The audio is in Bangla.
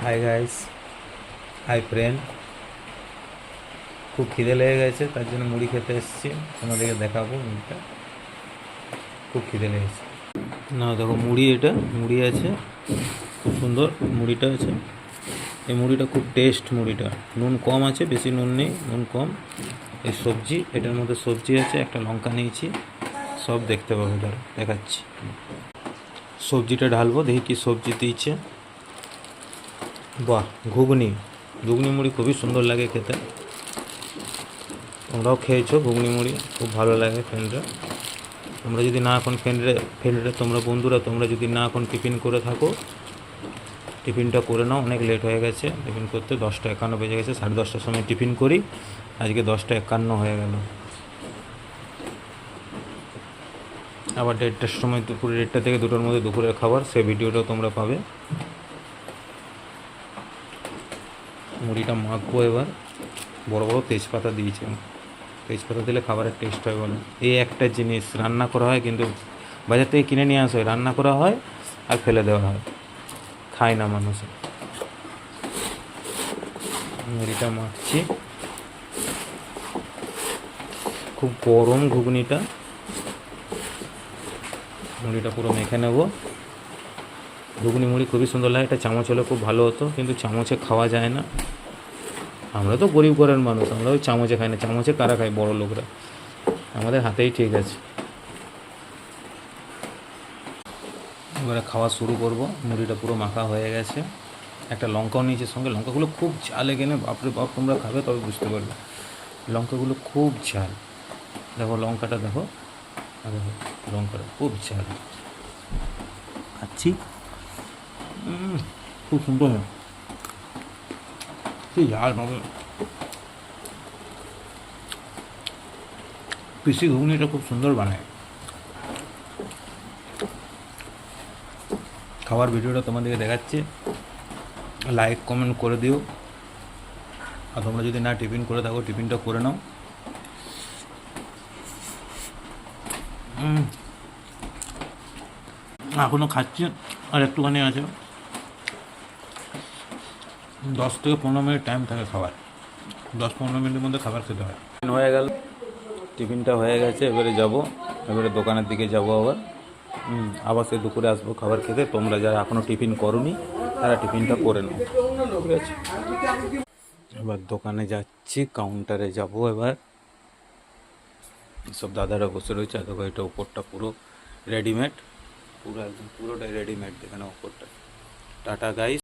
Hi guys, hi friend. খুব খিদে লেগে গেছে, তার জন্য মুড়ি খেতে এসেছি। তোমাদেরকে দেখাবো মুড়িটা। খুব খিদে লেগেছে। না দেখো, মুড়ি, এটা মুড়ি আছে, খুব সুন্দর মুড়িটা আছে। এই মুড়িটা খুব টেস্ট। মুড়িটা নুন কম আছে, বেশি নুন নেই, নুন কম। এই সবজি, এটার মধ্যে সবজি আছে, একটা লঙ্কা নিয়েছি, সব দেখতে পাবে, ধরো দেখাচ্ছি। সবজিটা ঢালবো, দেখি কি সবজি দিয়েছে। বাহ, ঘুগনি। ঘুগনি মুড়ি খুবই সুন্দর লাগে খেতে। তোমরাও খেয়েছো ঘুগনি মুড়ি, খুব ভালো লাগে ফ্রেন্ডরা। তোমরা যদি না এখন ফ্রেন্ডরা তোমরা বন্ধুরা, তোমরা যদি না এখন টিফিন করে থাকো, টিফিনটা করে নাও। অনেক লেট হয়ে গেছে টিফিন করতে, 10টা 51 বেজে গেছে। 10:30টার সময় টিফিন করি, আজকে 10টা 51 হয়ে গেল। আবার 1:30টার সময়, দুপুর 1:30 থেকে 2টার মধ্যে দুপুরের খাবার, সে ভিডিওটাও তোমরা পাবে। মুড়িটা মাখবো এবার। বড় বড় তেজপাতা দিয়েছে, তেজপাতা দিলে খাবারের টেস্ট হয় বলে। এই একটা জিনিস রান্না করা হয়, কিন্তু বাজার থেকে কিনে নিয়ে আসা হয়, রান্না করা হয় আর ফেলে দেওয়া হয়, খায় না মানুষ। মুড়িটা মাখছি, খুব গরম ঘুগনিটা। মুড়িটা পুরো মেখে নেব। ঘুগনি মুড়ি খুবই সুন্দর লাগে। এটা চামচ হলে খুব ভালো হতো, কিন্তু চামচে খাওয়া যায় না। আমরা তো গরিব ঘরের মানুষ, আমরা ওই চামচে খাই না। চামচে কারা খায়? বড় লোকরা। আমাদের হাতেই ঠিক আছে। এবারে খাওয়া শুরু করব। মুড়িটা পুরো মাখা হয়ে গেছে। একটা লঙ্কাও নিয়েছে সঙ্গে। লঙ্কাগুলো খুব ঝাল, এখানে বাপরে বাপ, তোমরা খাবে তবে বুঝতে পারবে। লঙ্কাগুলো খুব ঝাল। দেখো লঙ্কাটা, দেখো দেখো, লঙ্কাটা খুব ঝাল। খাচ্ছি, খুব সুন্দর, কি ঝাল হবে। পিসি ঘুগনিটা খুব সুন্দর বানায়। খাবার ভিডিওটা তোমাদেরকে দেখাচ্ছি, লাইক কমেন্ট করে দিও। আর তোমরা যদি না টিফিন করে থাকো, টিফিনটা করে নাও। এখনও খাচ্ছি, আর একটুখানি আছে। 10 থেকে 15 মিনিট টাইম থাকে খাবার। 10-15 মিনিটের মধ্যে খাবার খেতে হয়। হয়ে গেল, টিফিনটা হয়ে গেছে। এবারে যাব, এবারে দোকানের দিকে যাব আবার। আবার সে দুপুরে আসবো খাবার খেতে। তোমরা যারা এখনও টিফিন করোনি, তারা টিফিনটা করে নাও, ঠিক আছে? এবার দোকানে যাচ্ছি, কাউন্টারে যাব এবার। সব দাদারা বসে রয়েছে। দেখো, এটা ওপরটা পুরো রেডিমেড, পুরো একদম পুরোটাই রেডিমেড। দেখে নাও ওপরটা। Tata guys.